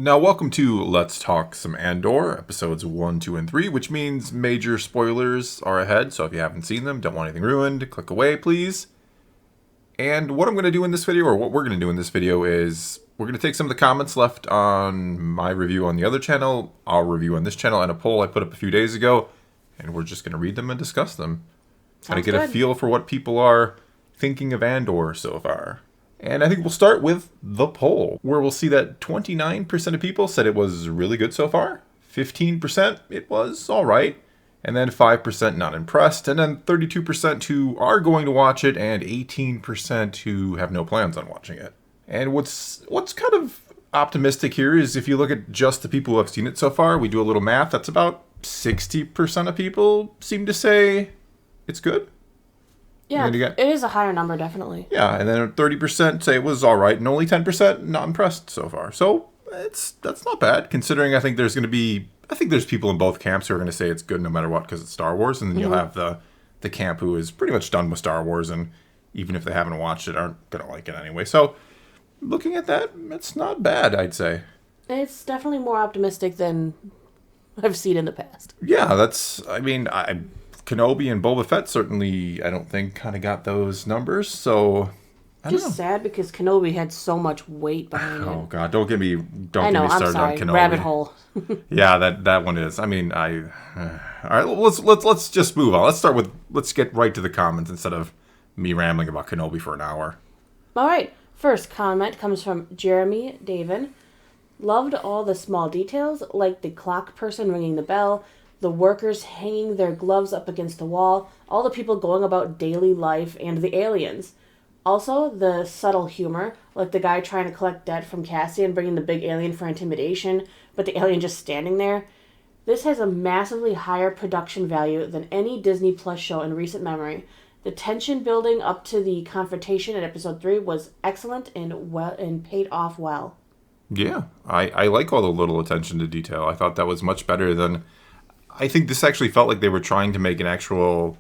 Now, welcome to Let's Talk Some Andor, episodes 1, 2, and 3, which means major spoilers are ahead, so if you haven't seen them, don't want anything ruined, click away, please. And what I'm going to do in this video, or what we're going to do in this video, is we're going to take some of the comments left on my review on the other channel, our review on this channel, and a poll I put up a few days ago, and we're just going to read them and discuss them. Kind of get a feel for what people are thinking of Andor so far. And I think we'll start with the poll, where we'll see that 29% of people said it was really good so far, 15% it was all right, and then 5% not impressed, and then 32% who are going to watch it, and 18% who have no plans on watching it. And what's kind of optimistic here is if you look at just the people who have seen it so far, we do a little math, that's about 60% of people seem to say it's good. Yeah, it is a higher number, definitely. Yeah, and then 30% say it was all right, and only 10% not impressed so far. So that's not bad, considering I think there's people in both camps who are going to say it's good no matter what because it's Star Wars, and then you'll have the camp who is pretty much done with Star Wars, and even if they haven't watched it, aren't going to like it anyway. So looking at that, it's not bad, I'd say. It's definitely more optimistic than I've seen in the past. Yeah, Kenobi and Boba Fett certainly, I don't think, kind of got those numbers, so I don't know. Just sad because Kenobi had so much weight behind it. Oh God, don't get me started on Kenobi. Rabbit hole. Yeah, that one is. I mean, all right, let's just move on. Let's get right to the comments instead of me rambling about Kenobi for an hour. All right, first comment comes from Jeremy Davin. Loved all the small details, like the clock person ringing the bell, the workers hanging their gloves up against the wall, all the people going about daily life, and the aliens. Also, the subtle humor, like the guy trying to collect debt from Cassian, bringing the big alien for intimidation, but the alien just standing there. This has a massively higher production value than any Disney Plus show in recent memory. The tension building up to the confrontation in episode 3 was excellent and paid off well. Yeah, I like all the little attention to detail. I thought that was much better than... I think this actually felt like they were trying to make an actual,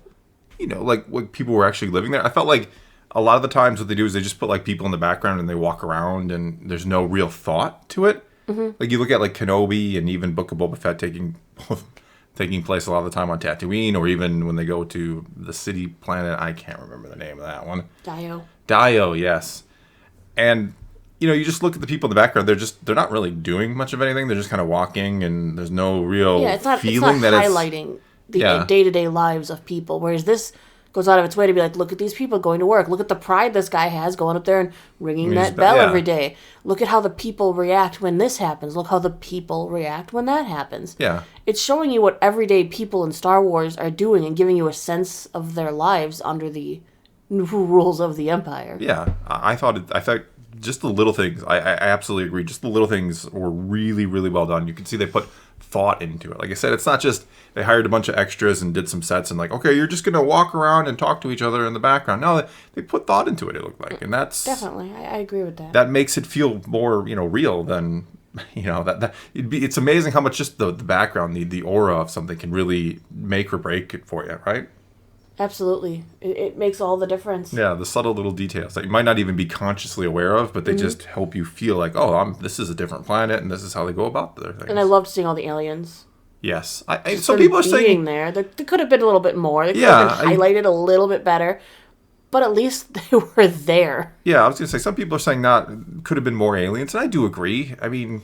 like what people were actually living there. I felt like a lot of the times what they do is they just put like people in the background and they walk around and there's no real thought to it. Mm-hmm. Like you look at like Kenobi and even Book of Boba Fett taking place a lot of the time on Tatooine, or even when they go to the city planet. I can't remember the name of that one. Dio, yes. And you just look at the people in the background. They're not really doing much of anything. They're just kind of walking, and there's no real feeling it's not highlighting the day-to-day lives of people. Whereas this goes out of its way to be like, look at these people going to work. Look at the pride this guy has going up there and ringing that bell every day. Look at how the people react when this happens. Look how the people react when that happens. Yeah, it's showing you what everyday people in Star Wars are doing and giving you a sense of their lives under the new rules of the Empire. Yeah, I thought just the little things, I absolutely agree. Just the little things were really, really well done. You can see they put thought into it. Like I said, it's not just they hired a bunch of extras and did some sets and like, okay, you're just going to walk around and talk to each other in the background. No, they put thought into it, it looked like. And that's... Definitely, I agree with that. That makes it feel more, real than, it's amazing how much just the background, the aura of something can really make or break it for you, right? Absolutely. It makes all the difference. Yeah, the subtle little details that you might not even be consciously aware of, but they just help you feel like, this is a different planet, and this is how they go about their things. And I loved seeing all the aliens. Yes. Some people are saying... there could have been a little bit more. They could have been highlighted a little bit better, but at least they were there. Yeah, I was going to say, some people are saying could have been more aliens, and I do agree. I mean,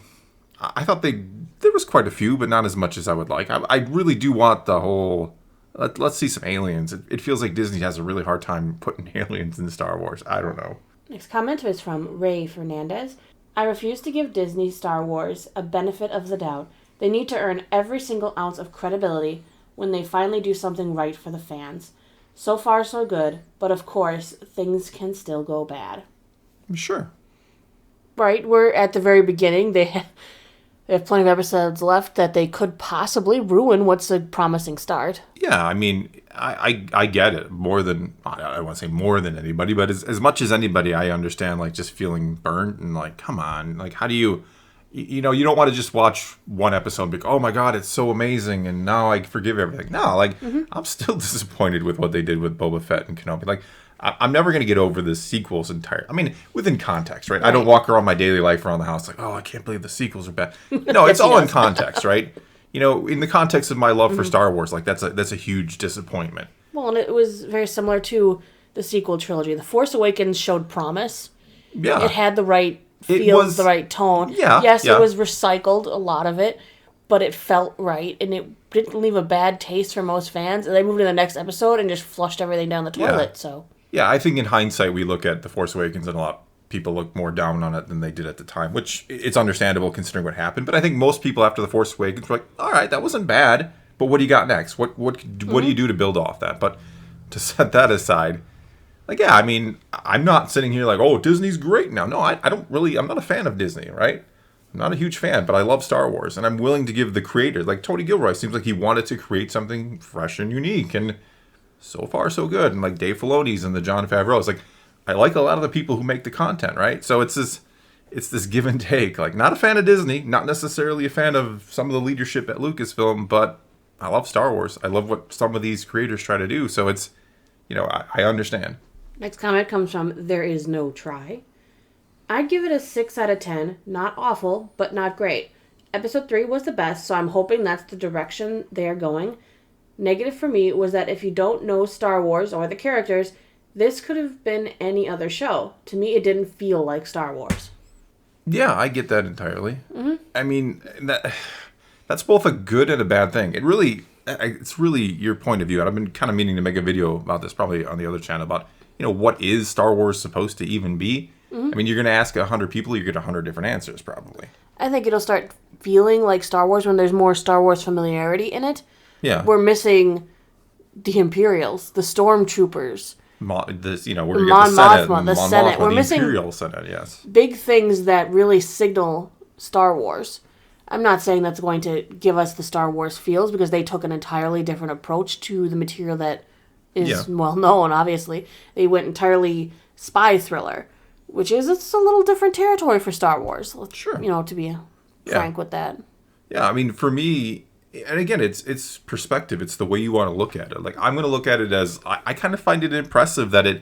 I thought there was quite a few, but not as much as I would like. I really do want the whole... Let's see some aliens. It feels like Disney has a really hard time putting aliens in Star Wars. I don't know. Next comment is from Ray Fernandez. I refuse to give Disney Star Wars a benefit of the doubt. They need to earn every single ounce of credibility when they finally do something right for the fans. So far, so good. But of course, things can still go bad. Sure. Right, we're at the very beginning. They have plenty of episodes left that they could possibly ruin what's a promising start. Yeah, I mean, I get it more than, I don't want to say more than anybody, but as much as anybody, I understand, like, just feeling burnt and, like, come on. Like, how do you don't want to just watch one episode and be like, oh, my God, it's so amazing, and now I forgive everything. No, like, I'm still disappointed with what they did with Boba Fett and Kenobi. Like, I'm never going to get over the sequels entire. I mean, within context, right? I don't walk around my daily life around the house like, oh, I can't believe the sequels are bad. No, it's all in context, right? You know, in the context of my love for Star Wars, like that's a huge disappointment. Well, and it was very similar to the sequel trilogy. The Force Awakens showed promise. Yeah. It had the right feel, the right tone. Yeah. Yes, yeah. it was recycled, a lot of it, but it felt right, and it didn't leave a bad taste for most fans. And they moved to the next episode and just flushed everything down the toilet, so... Yeah, I think in hindsight, we look at The Force Awakens and a lot of people look more down on it than they did at the time, which it's understandable considering what happened. But I think most people after The Force Awakens were like, all right, that wasn't bad, but what do you got next? What do you do to build off that? But to set that aside, like, yeah, I mean, I'm not sitting here like, oh, Disney's great now. No, I don't really, I'm not a fan of Disney, right? I'm not a huge fan, but I love Star Wars, and I'm willing to give the creator, like Tony Gilroy, seems like he wanted to create something fresh and unique, and so far so good. And like Dave Filoni's and the Jon Favreau's, like I like a lot of the people who make the content, right? So it's this give and take. Like, not a fan of Disney, not necessarily a fan of some of the leadership at Lucasfilm, but I love Star Wars. I love what some of these creators try to do. So it's, you know, I understand. Next comment comes from There Is No Try. I'd give it a 6 out of 10. Not awful, but not great. Episode 3 was the best, so I'm hoping that's the direction they are going. Negative for me was that if you don't know Star Wars or the characters, this could have been any other show. To me, it didn't feel like Star Wars. Yeah, I get that entirely. Mm-hmm. I mean, that's both a good and a bad thing. It's really your point of view. And I've been kind of meaning to make a video about this, probably on the other channel, about, you know, what is Star Wars supposed to even be? Mm-hmm. I mean, you're going to ask 100 people, you get 100 different answers, probably. I think it'll start feeling like Star Wars when there's more Star Wars familiarity in it. Yeah. We're missing the Imperials, the Stormtroopers. We're going to get the Senate. The Senate. We're missing Imperial Senate, yes. Big things that really signal Star Wars. I'm not saying that's going to give us the Star Wars feels, because they took an entirely different approach to the material that is well known, obviously. They went entirely spy thriller, which is it's a little different territory for Star Wars. Sure. You know, to be frank with that. Yeah, I mean, for me... And again, it's perspective. It's the way you want to look at it. Like, I'm going to look at it as, I kind of find it impressive that it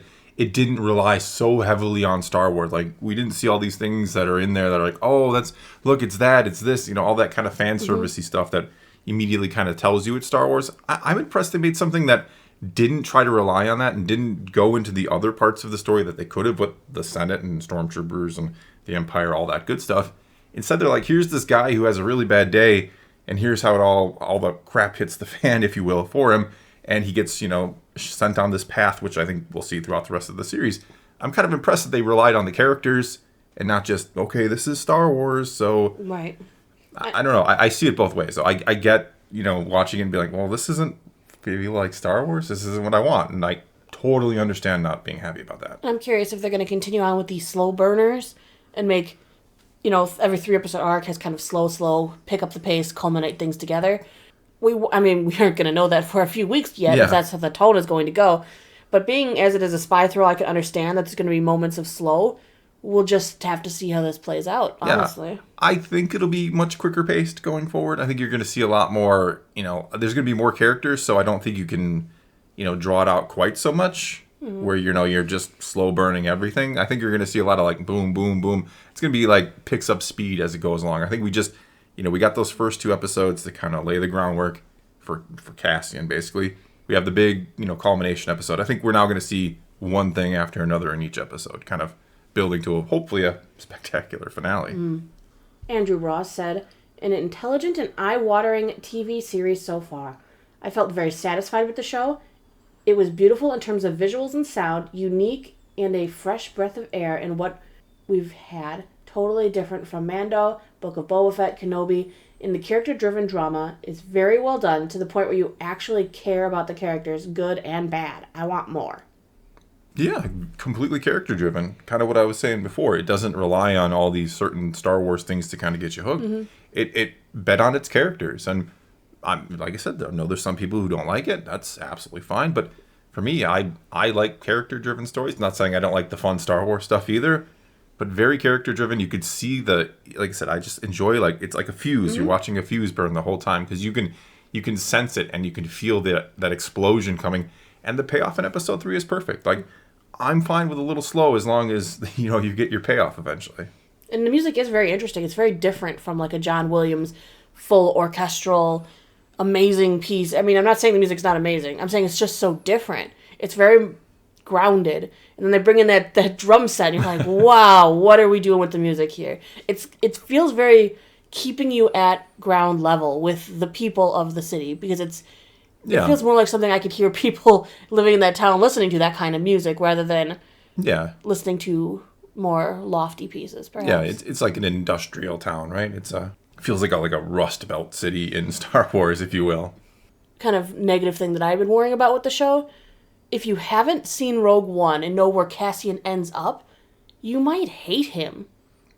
didn't rely so heavily on Star Wars. Like, we didn't see all these things that are in there that are like, oh, it's that, it's this, you know, all that kind of fan servicey stuff that immediately kind of tells you it's Star Wars. I'm impressed they made something that didn't try to rely on that and didn't go into the other parts of the story that they could have with the Senate and Stormtroopers and the Empire, all that good stuff. Instead, they're like, here's this guy who has a really bad day, and here's how it all the crap hits the fan, if you will, for him. And he gets, you know, sent down this path, which I think we'll see throughout the rest of the series. I'm kind of impressed that they relied on the characters and not just, okay, this is Star Wars, so... Right. I don't know. I see it both ways. So I get, you know, watching it and be like, well, this isn't maybe like Star Wars. This isn't what I want. And I totally understand not being happy about that. I'm curious if they're going to continue on with these slow burners and make... You know, every 3-episode arc has kind of slow, pick up the pace, culminate things together. We aren't going to know that for a few weeks yet, if that's how the tone is going to go. But being as it is a spy thriller, I can understand that there's going to be moments of slow. We'll just have to see how this plays out, honestly. Yeah. I think it'll be much quicker paced going forward. I think you're going to see a lot more, you know, there's going to be more characters, so I don't think you can, you know, draw it out quite so much. Where, you know, you're just slow burning everything. I think you're going to see a lot of like boom, boom, boom. It's going to be like picks up speed as it goes along. I think we just, you know, we got those first 2 episodes to kind of lay the groundwork for Cassian, basically. We have the big, you know, culmination episode. I think we're now going to see one thing after another in each episode, kind of building to hopefully a spectacular finale. Andrew Ross said, an intelligent and eye-watering TV series so far. I felt very satisfied with the show. It was beautiful in terms of visuals and sound, unique and a fresh breath of air in what we've had. Totally different from Mando, Book of Boba Fett, Kenobi. And the character-driven drama is very well done to the point where you actually care about the characters, good and bad. I want more. Yeah, completely character-driven. Kind of what I was saying before. It doesn't rely on all these certain Star Wars things to kind of get you hooked. It bet on its characters. And like I said, I know there's some people who don't like it. That's absolutely fine. But for me, I like character-driven stories. Not saying I don't like the fun Star Wars stuff either, but very character-driven. You could see like I said, I just enjoy, like, it's like a fuse. You're watching a fuse burn the whole time because you can sense it and you can feel that explosion coming. And the payoff in episode 3 is perfect. Like, I'm fine with a little slow as long as, you get your payoff eventually. And the music is very interesting. It's very different from like a John Williams full orchestral, amazing piece. I mean, I'm not saying the music's not amazing. I'm saying it's just so different. It's very grounded. And then they bring in that drum set, and you're like, wow, what are we doing with the music here? It feels very keeping you at ground level with the people of the city, because it feels more like something I could hear people living in that town listening to, that kind of music, rather than listening to more lofty pieces, perhaps. Yeah, it's like an industrial town, right? It feels like a Rust Belt city in Star Wars, if you will. Kind of negative thing that I've been worrying about with the show, if you haven't seen Rogue One and know where Cassian ends up, you might hate him.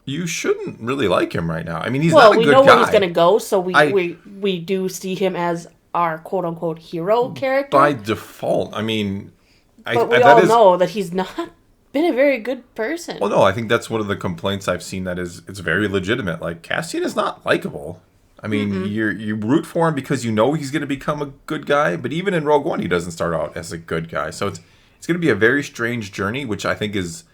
You shouldn't really like him right now. I mean, he's not a good guy. Well, we know where he's going to go, so we do see him as our quote-unquote hero character. By default. I mean... But we all know that he's not been a very good person. Well, no, I think that's one of the complaints I've seen that it's very legitimate. Like, Cassian is not likable. I mean, you root for him because you know he's going to become a good guy, but even in Rogue One, he doesn't start out as a good guy. So it's going to be a very strange journey, which I think is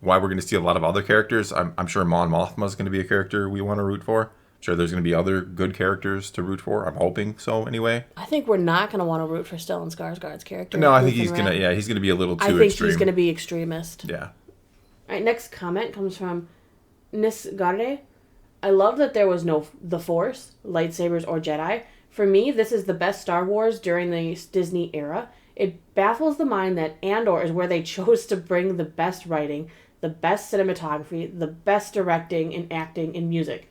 why we're going to see a lot of other characters. I'm sure Mon Mothma is going to be a character we want to root for. I'm sure there's going to be other good characters to root for. I'm hoping so, anyway. I think we're not going to want to root for Stellan Skarsgård's character. No, I think he's going to be a little too extreme. I think he's going to be extremist. Yeah. All right, next comment comes from Nisgarde. I love that there was no the Force, lightsabers, or Jedi. For me, this is the best Star Wars during the Disney era. It baffles the mind that Andor is where they chose to bring the best writing, the best cinematography, the best directing and acting and music.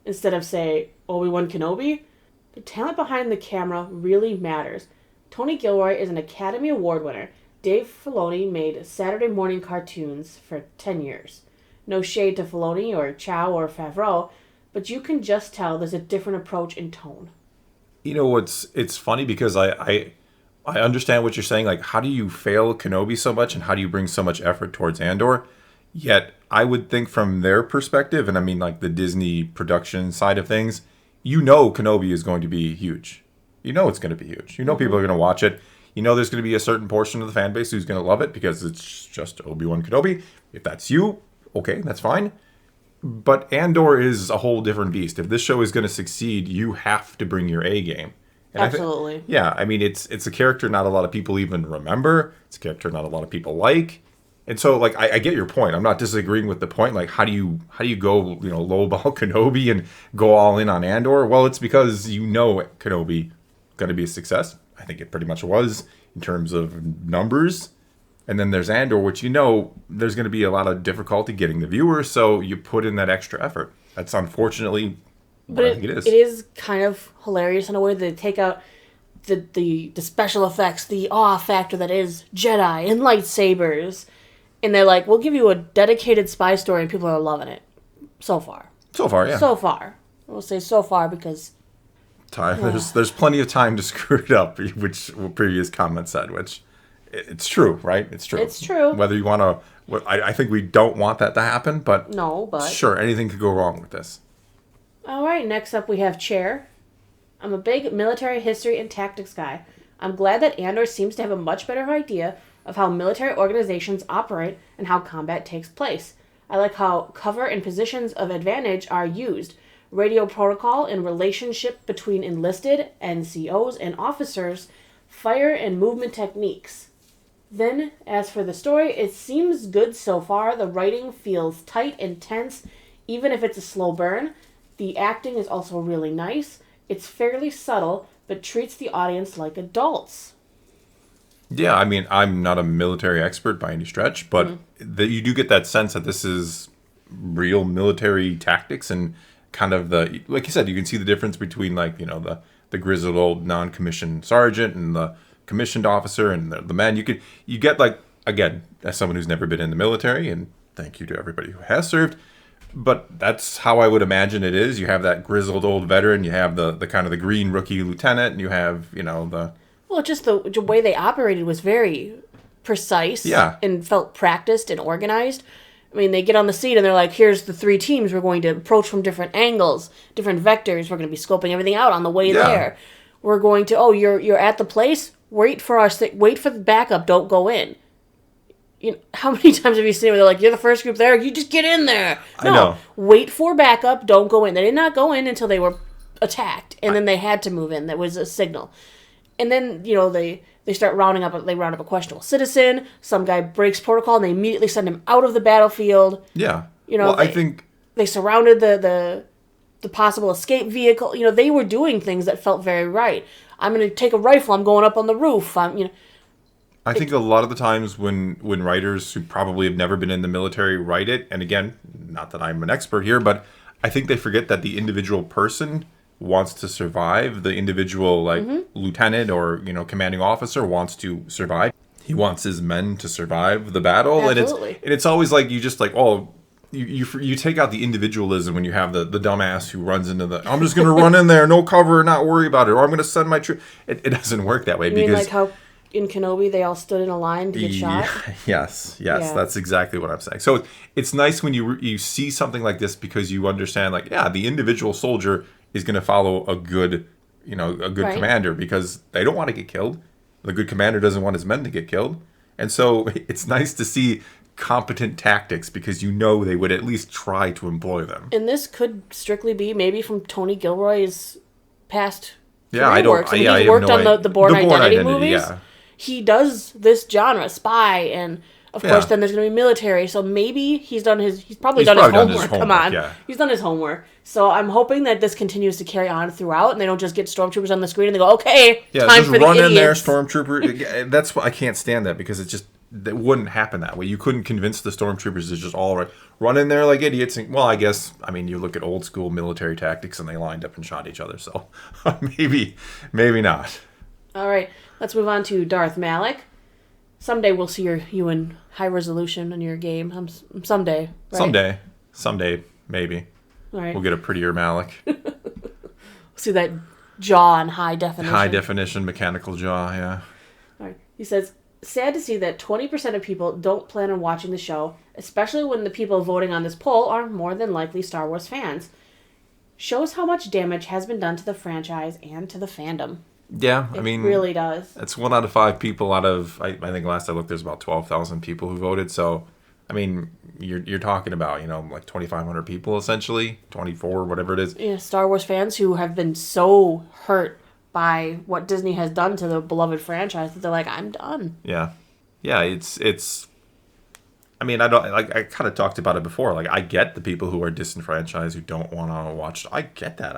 Instead of, say, Obi-Wan Kenobi, the talent behind the camera really matters. Tony Gilroy is an Academy Award winner. Dave Filoni made Saturday morning cartoons for 10 years. No shade to Filoni or Chow or Favreau, but you can just tell there's a different approach in tone. You know, it's funny because I understand what you're saying. Like, how do you fail Kenobi so much, and how do you bring so much effort towards Andor? Yet, I would think from their perspective, and I mean like the Disney production side of things, Kenobi is going to be huge. You know it's going to be huge. You know people are going to watch it. You know there's going to be a certain portion of the fan base who's going to love it because it's just Obi-Wan Kenobi. If that's you, okay, that's fine. But Andor is a whole different beast. If this show is going to succeed, you have to bring your A game. And absolutely. I mean, it's a character not a lot of people even remember. It's a character not a lot of people like. And so, like, I get your point. I'm not disagreeing with the point. Like, how do you go, lowball Kenobi and go all in on Andor? Well, it's because Kenobi going to be a success. I think it pretty much was in terms of numbers. And then there's Andor, which there's going to be a lot of difficulty getting the viewers, so you put in that extra effort. That's unfortunately what I think it is. It is kind of hilarious in a way that they take out the special effects, the awe factor that is Jedi and lightsabers. And they're like, we'll give you a dedicated spy story, and people are loving it. So far. So far, yeah. So far. We'll say so far because... time. There's plenty of time to screw it up, which previous comment said, which... It's true, right? It's true. It's true. Whether you want to... I think we don't want that to happen, but... No, but... Sure, anything could go wrong with this. All right, next up we have Chair. I'm a big military history and tactics guy. I'm glad that Andor seems to have a much better idea of how military organizations operate and how combat takes place. I like how cover and positions of advantage are used. Radio protocol and relationship between enlisted, NCOs, and officers, fire and movement techniques. Then, as for the story, it seems good so far. The writing feels tight and tense, even if it's a slow burn. The acting is also really nice. It's fairly subtle, but treats the audience like adults. Yeah, I mean, I'm not a military expert by any stretch, but you do get that sense that this is real military tactics and kind of like you said, you can see the difference between the grizzled old non-commissioned sergeant and the commissioned officer and the men. You get again, as someone who's never been in the military, and thank you to everybody who has served, but that's how I would imagine it is. You have that grizzled old veteran, you have the kind of the green rookie lieutenant, and you have, the... Well, just the way they operated was very precise and felt practiced and organized. I mean, they get on the seat and they're like, here's the 3 teams. We're going to approach from different angles, different vectors. We're going to be scoping everything out on the way there. We're going to, you're at the place. Wait for the backup. Don't go in. how many times have you seen where they're like, you're the first group there, you just get in there? No, I know. wait for backup, don't go in. They did not go in until they were attacked, and then they had to move in. That was a signal. And then, they start round up a questionable citizen, some guy breaks protocol, and they immediately send him out of the battlefield. Yeah. I think they surrounded the possible escape vehicle. They were doing things that felt very right. I'm going to take a rifle, I'm going up on the roof. I think a lot of the times when writers who probably have never been in the military write it, and again, not that I'm an expert here, but I think they forget that the individual person wants to survive. The individual, lieutenant or, commanding officer wants to survive. He wants his men to survive the battle. Absolutely. And it's always like, you just like, you take out the individualism when you have the dumbass who runs into I'm just going to run in there, no cover, not worry about it, or I'm going to send my troop. It doesn't work that way. You mean like how in Kenobi they all stood in a line to get shot? Yes, that's exactly what I'm saying. So it's nice when you see something like this, because you understand, like, the individual soldier is going to follow a good right. commander, because they don't want to get killed. The good commander doesn't want his men to get killed. And so it's nice to see competent tactics, because they would at least try to employ them. And this could strictly be maybe from Tony Gilroy's past work. He's worked on the Bourne Identity movies. Yeah. He does this genre, spy, and of course then there's going to be military. So maybe he's probably done his homework. Come on. Yeah. He's done his homework. So I'm hoping that this continues to carry on throughout, and they don't just get stormtroopers on the screen and they go, okay, time for the idiots. Run in there, stormtrooper. That's why I can't stand that, because it wouldn't happen that way. You couldn't convince the stormtroopers to just all run in there like idiots. And, well, you look at old school military tactics and they lined up and shot each other. So maybe not. All right, let's move on to Darth Malak. Someday we'll see you in high resolution in your game. Someday, right? Someday, maybe. All right. We'll get a prettier Malak. See that jaw in high definition. High definition mechanical jaw, yeah. All right. He says, sad to see that 20% of people don't plan on watching the show, especially when the people voting on this poll are more than likely Star Wars fans. Shows how much damage has been done to the franchise and to the fandom. Yeah, it really does. It's 1 out of 5 people out of, I think last I looked, there's about 12,000 people who voted. So, you're talking about, like 2,500 people essentially, 24, whatever it is. Yeah, Star Wars fans who have been so hurt by what Disney has done to the beloved franchise that they're like, I'm done. Yeah. Yeah, it's I kind of talked about it before. Like, I get the people who are disenfranchised, who don't want to watch. I get that.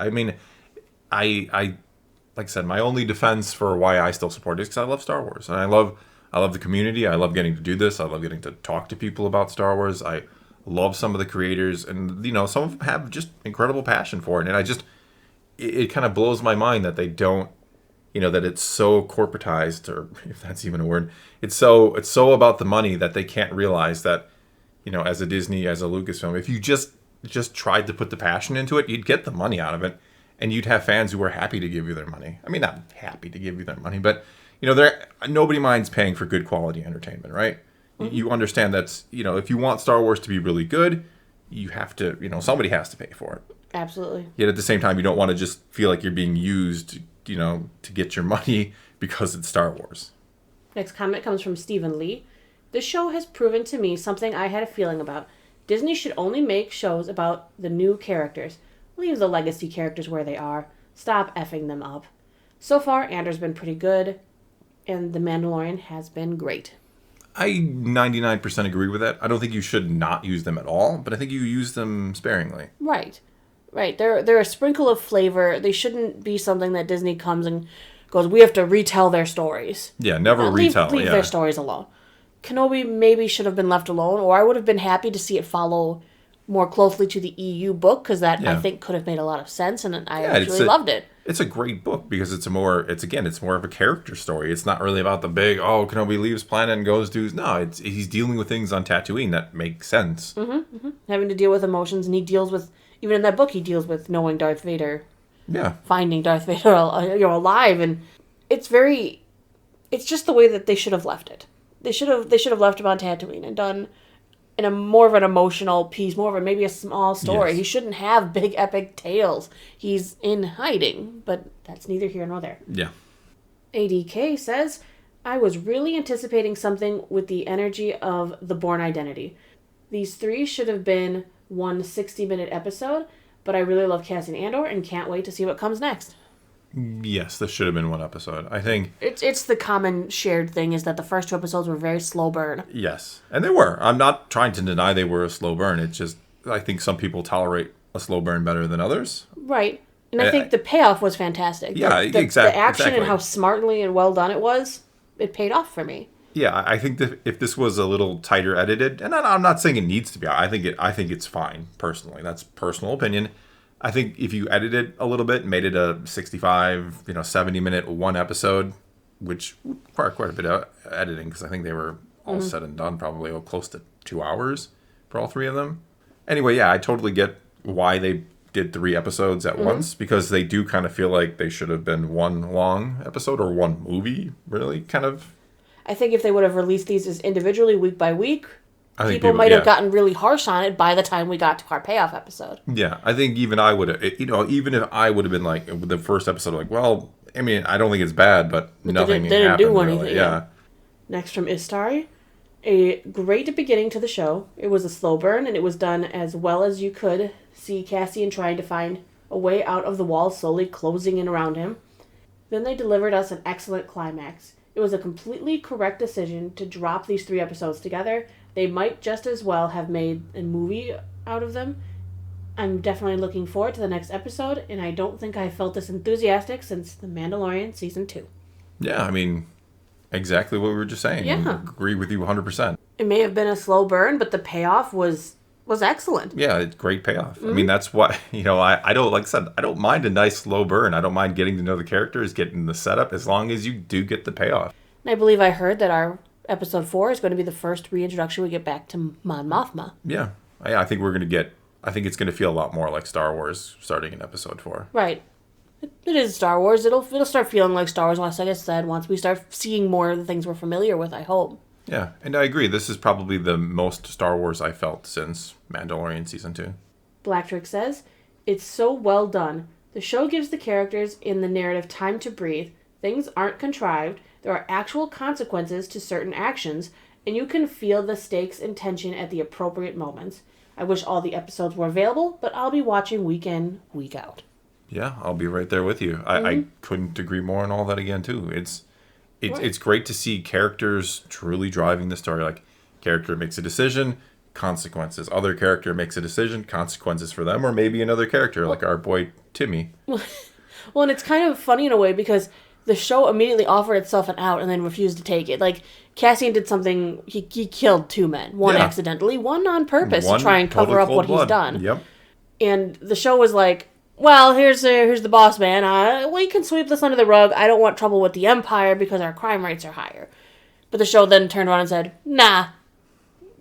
I like I said, my only defense for why I still support it is because I love Star Wars. And I love the community. I love getting to do this. I love getting to talk to people about Star Wars. I love some of the creators. And, some of them have just incredible passion for it. And it kind of blows my mind that they don't, that it's so corporatized, or if that's even a word. It's so about the money that they can't realize that, as a Disney, as a Lucasfilm, if you just tried to put the passion into it, you'd get the money out of it. And you'd have fans who are happy to give you their money. Not happy to give you their money, but, nobody minds paying for good quality entertainment, right? Mm-hmm. You understand that's, if you want Star Wars to be really good, you have to, somebody has to pay for it. Absolutely. Yet at the same time, you don't want to just feel like you're being used, to get your money because it's Star Wars. Next comment comes from Stephen Lee. This show has proven to me something I had a feeling about. Disney should only make shows about the new characters. Leave the legacy characters where they are. Stop effing them up. So far, Andor's been pretty good, and The Mandalorian has been great. I 99% agree with that. I don't think you should not use them at all, but I think you use them sparingly. Right. They're a sprinkle of flavor. They shouldn't be something that Disney comes and goes, we have to retell their stories. Yeah, never retell. Leave their stories alone. Kenobi maybe should have been left alone, or I would have been happy to see it follow more closely to the EU book, because that I think could have made a lot of sense, and I actually loved it. It's a great book because it's more of a character story. It's not really about the big, Kenobi leaves planet and goes to... No, he's dealing with things on Tatooine that make sense. Mm-hmm, mm-hmm. Having to deal with emotions, and he deals with, even in that book, he deals with knowing Darth Vader. Yeah. Finding Darth Vader alive, and it's just the way that they should have left it. They should have left him on Tatooine and done... in a more of an emotional piece, more of maybe a small story. Yes. He shouldn't have big epic tales. He's in hiding, but that's neither here nor there. Yeah. ADK says, I was really anticipating something with the energy of the Bourne Identity. These 3 should have been one 60-minute episode, but I really love Cassian Andor and can't wait to see what comes next. Yes, this should have been one episode. I think... It's the common shared thing is that the first 2 episodes were very slow burn. Yes, and they were. I'm not trying to deny they were a slow burn. It's just, I think some people tolerate a slow burn better than others. Right. And I think the payoff was fantastic. Yeah, exactly. The action exactly. and how smartly and well done it was, it paid off for me. Yeah, I think that if this was a little tighter edited, and I'm not saying it needs to be, I think it's fine, personally. That's personal opinion. I think if you edit it a little bit, made it a 65, 70-minute one episode, which required quite a bit of editing, because I think they were all said and done probably close to 2 hours for all 3 of them. Anyway, yeah, I totally get why they did 3 episodes at once, because they do kind of feel like they should have been one long episode or one movie, really, kind of. I think if they would have released these as individually week by week, people might have gotten really harsh on it by the time we got to our payoff episode. Yeah, I think even I would have, even if I would have been like, with the first episode, like, well, I mean, I don't think it's bad, but nothing didn't happened. Do anything. Really. Yeah. Next from Istari, a great beginning to the show. It was a slow burn, and it was done as well as you could see Cassian trying to find a way out of the wall, slowly closing in around him. Then they delivered us an excellent climax. It was a completely correct decision to drop these 3 episodes together. They might just as well have made a movie out of them. I'm definitely looking forward to the next episode, and I don't think I felt this enthusiastic since The Mandalorian Season 2. Yeah, I mean, exactly what we were just saying. Yeah. I agree with you 100%. It may have been a slow burn, but the payoff was excellent. Yeah, it's great payoff. I mean, that's why, I don't, like I said, I don't mind a nice slow burn. I don't mind getting to know the characters, getting the setup, as long as you do get the payoff. And I believe I heard that our episode 4 is going to be the first reintroduction we get back to Mon Mothma. Yeah, I think I think it's going to feel a lot more like Star Wars starting in episode 4. Right. It is Star Wars. It'll start feeling like Star Wars, like I said, once we start seeing more of the things we're familiar with, I hope. Yeah, and I agree. This is probably the most Star Wars I felt since Mandalorian Season 2. Blacktrick says, it's so well done. The show gives the characters in the narrative time to breathe. Things aren't contrived. There are actual consequences to certain actions, and you can feel the stakes and tension at the appropriate moments. I wish all the episodes were available, but I'll be watching week in, week out. Yeah, I'll be right there with you. I couldn't agree more on all that again, too. It's great to see characters truly driving the story. Like, character makes a decision, consequences. Other character makes a decision, consequences for them, or maybe another character, like our boy Timmy. Well, and it's kind of funny in a way, because the show immediately offered itself an out and then refused to take it. Like, Cassian did something, he killed 2 men. One accidentally, one on purpose to try and cover up what he's done. Yep. And the show was like, well, here's the boss man. We can sweep this under the rug. I don't want trouble with the Empire because our crime rates are higher. But the show then turned around and said, nah,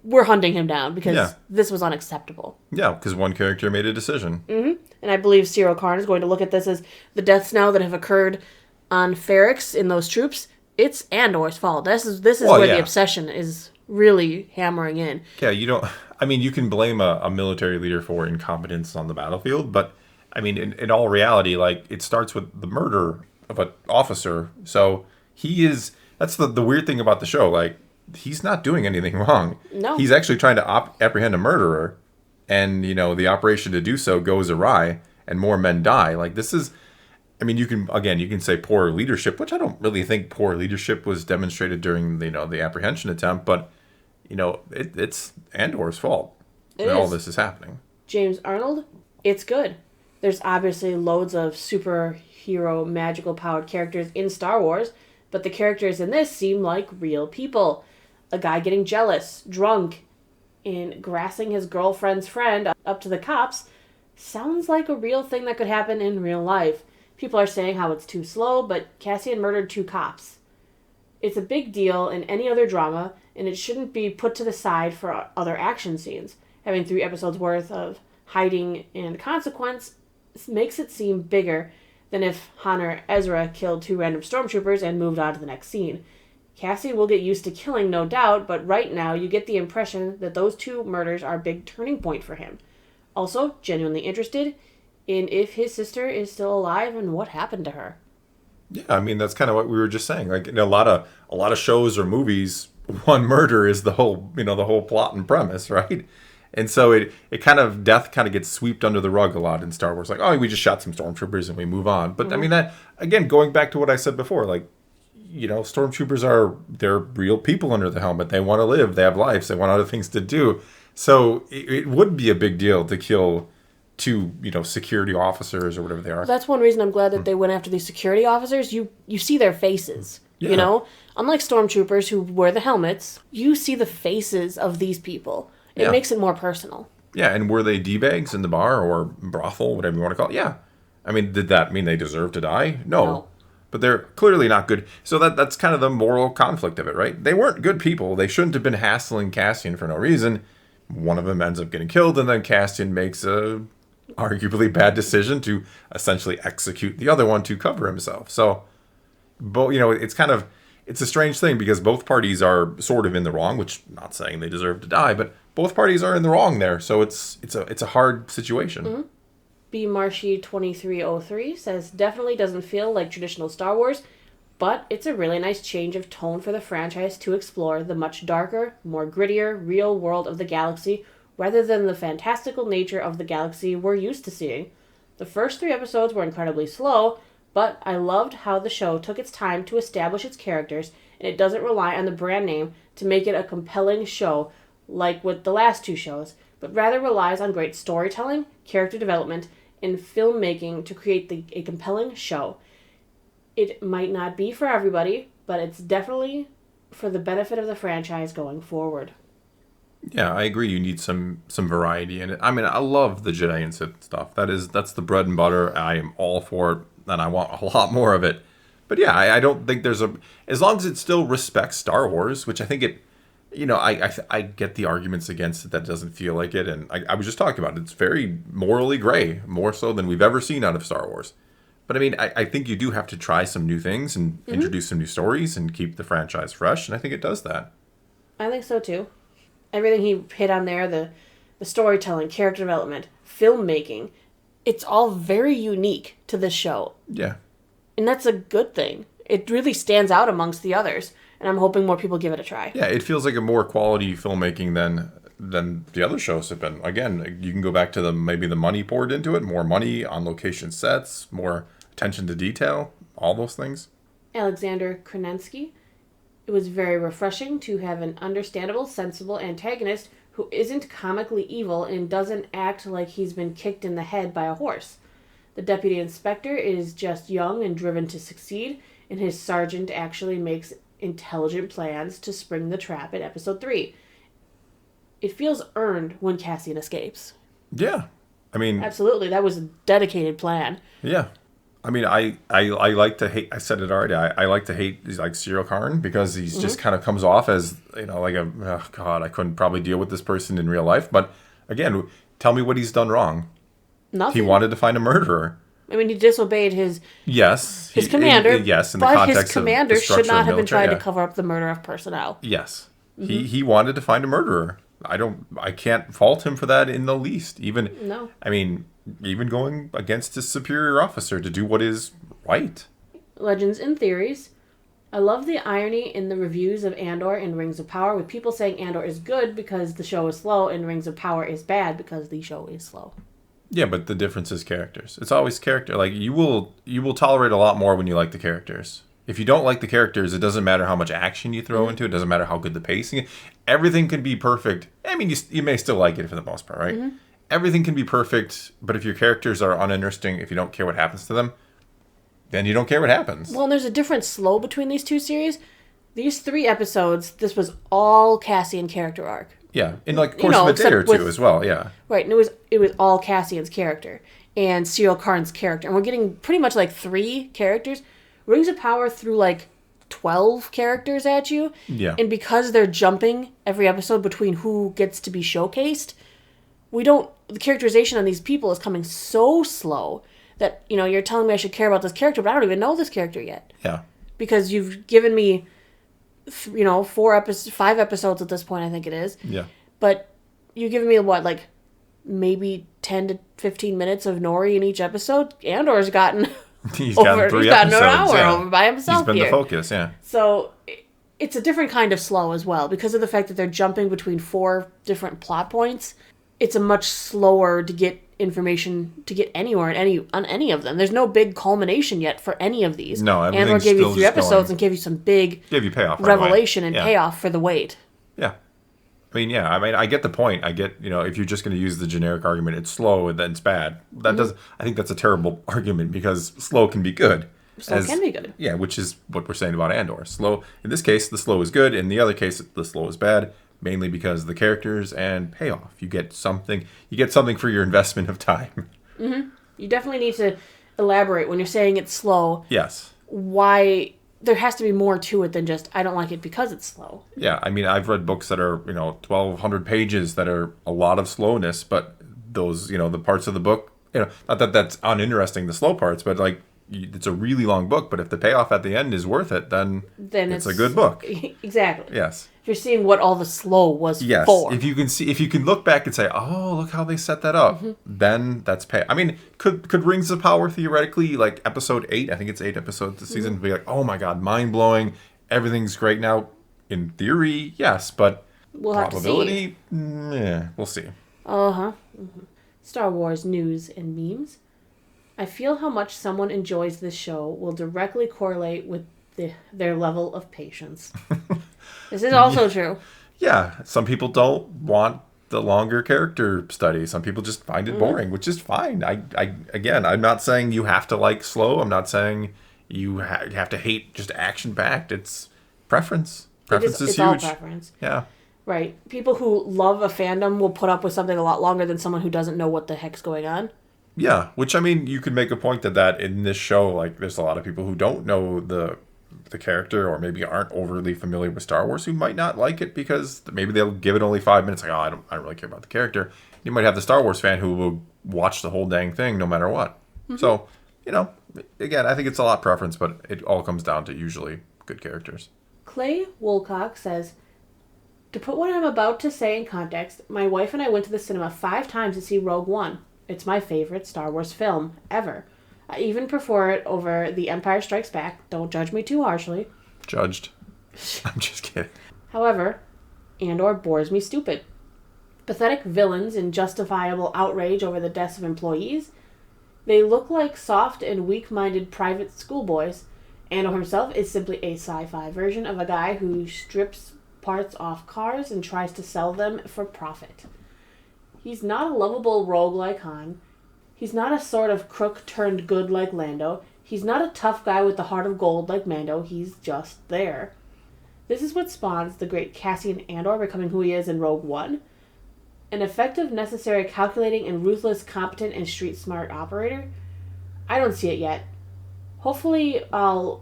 we're hunting him down because this was unacceptable. Yeah, because one character made a decision. Mm-hmm. And I believe Cyril Karn is going to look at this as the deaths now that have occurred on Ferrix in those troops. It's Andor's fault. This is where the obsession is really hammering in. Yeah, you can blame a military leader for incompetence on the battlefield, but I mean, in all reality, like, it starts with the murder of an officer. So that's the weird thing about the show. Like, he's not doing anything wrong. No. He's actually trying to apprehend a murderer. And, the operation to do so goes awry and more men die. Like, this is, I mean, you can say poor leadership, which I don't really think poor leadership was demonstrated during, the apprehension attempt. But, it's Andor's fault that all this is happening. James Arnold, it's good. There's obviously loads of superhero, magical-powered characters in Star Wars, but the characters in this seem like real people. A guy getting jealous, drunk, and grassing his girlfriend's friend up to the cops sounds like a real thing that could happen in real life. People are saying how it's too slow, but Cassian murdered 2 cops. It's a big deal in any other drama, and it shouldn't be put to the side for other action scenes. Having 3 episodes worth of hiding and consequence makes it seem bigger than if Han or Ezra killed 2 random stormtroopers and moved on to the next scene. Cassian will get used to killing, no doubt, but right now you get the impression that those 2 murders are a big turning point for him. Also, genuinely interested in if his sister is still alive and what happened to her. Yeah, I mean that's kind of what we were just saying. Like in a lot of shows or movies, one murder is the whole the whole plot and premise, right? And so it kind of death kind of gets swept under the rug a lot in Star Wars. Like, oh, we just shot some stormtroopers and we move on. But I mean that again, going back to what I said before, like stormtroopers they're real people under the helmet. They want to live. They have lives. They want other things to do. So it would be a big deal to kill two security officers or whatever they are. That's one reason I'm glad that they went after these security officers. You see their faces, Yeah. Unlike stormtroopers who wear the helmets, you see the faces of these people. It Yeah. makes it more personal. Yeah, and were they D-bags in the bar or brothel, whatever you want to call it? Yeah. I mean, did that mean they deserve to die? No. But they're clearly not good. So that's kind of the moral conflict of it, right? They weren't good people. They shouldn't have been hassling Cassian for no reason. One of them ends up getting killed, and then Cassian makes a arguably bad decision to essentially execute the other one to cover himself. So, but it's a strange thing because both parties are sort of in the wrong, which not saying they deserve to die, but both parties are in the wrong there. So it's a hard situation. Mm-hmm. B. Marshy 2303 says, definitely doesn't feel like traditional Star Wars, but it's a really nice change of tone for the franchise to explore the much darker, more grittier, real world of the galaxy rather than the fantastical nature of the galaxy we're used to seeing. The first 3 episodes were incredibly slow, but I loved how the show took its time to establish its characters, and it doesn't rely on the brand name to make it a compelling show like with the last 2 shows, but rather relies on great storytelling, character development, and filmmaking to create a compelling show. It might not be for everybody, but it's definitely for the benefit of the franchise going forward. Yeah, I agree. You need some variety in it. I mean, I love the Jedi and Sith stuff. That's the bread and butter. I am all for it, and I want a lot more of it. But yeah, I don't think as long as it still respects Star Wars, which I think it. I get the arguments against it that doesn't feel like it, and I was just talking about it. It's very morally gray, more so than we've ever seen out of Star Wars. But I mean, I think you do have to try some new things and introduce some new stories and keep the franchise fresh, and I think it does that. I think so too. Everything he hit on there, the storytelling, character development, filmmaking, it's all very unique to this show. Yeah. And that's a good thing. It really stands out amongst the others, and I'm hoping more people give it a try. Yeah, it feels like a more quality filmmaking than the other shows have been. Again, you can go back to maybe the money poured into it, more money on location sets, more attention to detail, all those things. Alexander Krenensky. It was very refreshing to have an understandable, sensible antagonist who isn't comically evil and doesn't act like he's been kicked in the head by a horse. The deputy inspector is just young and driven to succeed, and his sergeant actually makes intelligent plans to spring the trap in episode 3. It feels earned when Cassian escapes. Yeah. I mean... Absolutely, that was a dedicated plan. Yeah. I mean, I like to hate... I said it already. I like to hate like Cyril Karn because he's just kind of comes off as, like oh, God, I couldn't probably deal with this person in real life. But again, tell me what he's done wrong. Nothing. He wanted to find a murderer. I mean, he disobeyed his commander. Yes, in the but context his commander of the should not have been trying military, to cover up the murder of personnel. Yes, he wanted to find a murderer. I can't fault him for that in the least. No. I mean, even going against his superior officer to do what is right. Legends and theories. I love the irony in the reviews of Andor and Rings of Power with people saying Andor is good because the show is slow and Rings of Power is bad because the show is slow. Yeah, but the difference is characters. It's always character. Like you will tolerate a lot more when you like the characters. If you don't like the characters, it doesn't matter how much action you throw into it. It doesn't matter how good the pacing is. Everything can be perfect. I mean, you may still like it for the most part, right? Everything can be perfect, but if your characters are uninteresting, if you don't care what happens to them, then you don't care what happens. Well, and there's a different slow between these 2 series. These 3 episodes, this was all Cassian character arc. Yeah, in like course of a day or two as well, yeah. Right, and it was all Cassian's character and Cyril Karn's character. And we're getting pretty much like 3 characters. Rings of Power threw like 12 characters at you. Yeah. And because they're jumping every episode between who gets to be showcased, the characterization on these people is coming so slow that, you're telling me I should care about this character, but I don't even know this character yet. Yeah. Because you've given me 5 episodes at this point, I think it is. Yeah. But you've given me what, like maybe 10 to 15 minutes of Nori in each episode? Andor's gotten He's got 3 he's got episodes. an hour Yeah. over by himself. He's been here. the focus, yeah. So it's a different kind of slow as well because of the fact that they're jumping between 4 different plot points. It's a much slower to get information to get anywhere on any of them. There's no big culmination yet for any of these. No, Andor everything's gave you still 3 just episodes going. and gave you some big Gave you payoff right revelation away. and Yeah. payoff for the wait. Yeah. I mean, I get the point. I get, if you're just going to use the generic argument, it's slow and then it's bad. I think that's a terrible argument because slow can be good. Slow can be good. Yeah, which is what we're saying about Andor. Slow, in this case, the slow is good. In the other case, the slow is bad, mainly because of the characters and payoff. You get something for your investment of time. You definitely need to elaborate when you're saying it's slow. Yes. Why there has to be more to it than just I don't like it because it's slow. Yeah, I mean, I've read books that are, 1,200 pages that are a lot of slowness, but those, the parts of the book, not that that's uninteresting, the slow parts, but like, it's a really long book, but if the payoff at the end is worth it, then it's a good book. Exactly. Yes. If you're seeing what all the slow was Yes. for. If you can look back and say, oh, look how they set that up, then that's pay. I mean, could Rings of Power theoretically, like episode 8, I think it's 8 episodes this season, be like, oh my God, mind blowing, everything's great now. In theory, yes, but We'll have to see. probability, yeah, we'll see. Star Wars news and memes. I feel how much someone enjoys this show will directly correlate with their level of patience. This is also true. Yeah, some people don't want the longer character study. Some people just find it boring, which is fine. Again, I'm not saying you have to like slow. I'm not saying you have to hate just action-packed. It's preference. Preference is it's huge. all preference. Yeah. Right. People who love a fandom will put up with something a lot longer than someone who doesn't know what the heck's going on. Yeah, which, I mean, you could make a point that in this show, like, there's a lot of people who don't know the character or maybe aren't overly familiar with Star Wars who might not like it because maybe they'll give it only 5 minutes. Like, I don't really care about the character. You might have the Star Wars fan who will watch the whole dang thing no matter what. So, again, I think it's a lot preference, but it all comes down to usually good characters. Clay Woolcock says, to put what I'm about to say in context, my wife and I went to the cinema 5 times to see Rogue One. It's my favorite Star Wars film ever. I even prefer it over The Empire Strikes Back. Don't judge me too harshly. Judged. I'm just kidding. However, Andor bores me stupid. Pathetic villains and justifiable outrage over the deaths of employees. They look like soft and weak-minded private schoolboys. Andor himself is simply a sci-fi version of a guy who strips parts off cars and tries to sell them for profit. He's not a lovable rogue like Han. He's not a sort of crook turned good like Lando. He's not a tough guy with the heart of gold like Mando. He's just there. This is what spawns the great Cassian Andor becoming who he is in Rogue One. An effective, necessary, calculating, and ruthless, competent, and street-smart operator? I don't see it yet. Hopefully, I'll,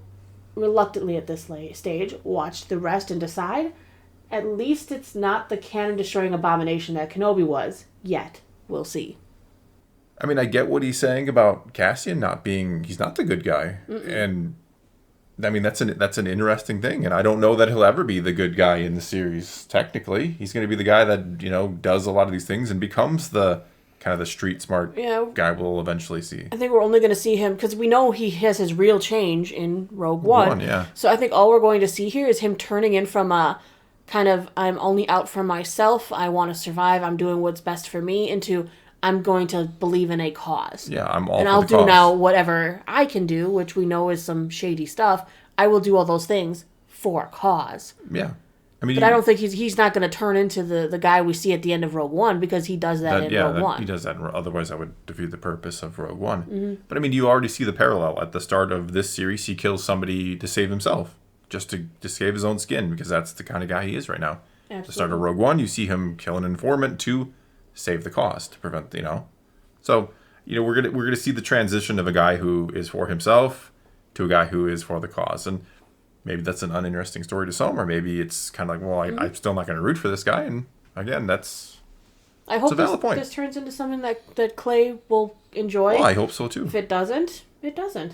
reluctantly at this stage, watch the rest and decide. At least it's not the canon-destroying abomination that Kenobi was. Yet. We'll see. I mean, I get what he's saying about Cassian he's not the good guy. And, I mean, that's an interesting thing. And I don't know that he'll ever be the good guy in the series, technically. He's going to be the guy that, does a lot of these things and becomes the kind of the street smart guy we'll eventually see. I think we're only going to see him, because we know he has his real change in Rogue One. Yeah. So I think all we're going to see here is him turning in from a kind of, I'm only out for myself, I want to survive, I'm doing what's best for me, into I'm going to believe in a cause. Yeah, I'm all and for I'll the do cause. now whatever I can do, which we know is some shady stuff. I will do all those things for a cause. Yeah. I mean, But I don't think he's not going to turn into the guy we see at the end of Rogue One, because he does that in Rogue One. He does that. Otherwise, that would defeat the purpose of Rogue One. But I mean, you already see the parallel. At the start of this series, he kills somebody to save himself, just to save his own skin, because that's the kind of guy he is right now. Absolutely. At the start of Rogue One, you see him kill an informant to save the cause, to prevent, So, we're gonna see the transition of a guy who is for himself to a guy who is for the cause. And maybe that's an uninteresting story to some, or maybe it's kind of like, well, I'm still not going to root for this guy. And again, I hope a valid point. This turns into something that Clay will enjoy. Well, I hope so too. If it doesn't, it doesn't.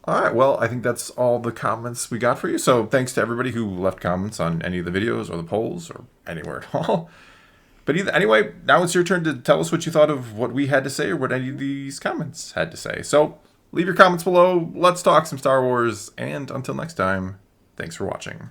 All right, well, I think that's all the comments we got for you. So thanks to everybody who left comments on any of the videos or the polls or anywhere at all. But anyway, now it's your turn to tell us what you thought of what we had to say or what any of these comments had to say. So Leave your comments below. Let's talk some Star Wars. And until next time, thanks for watching.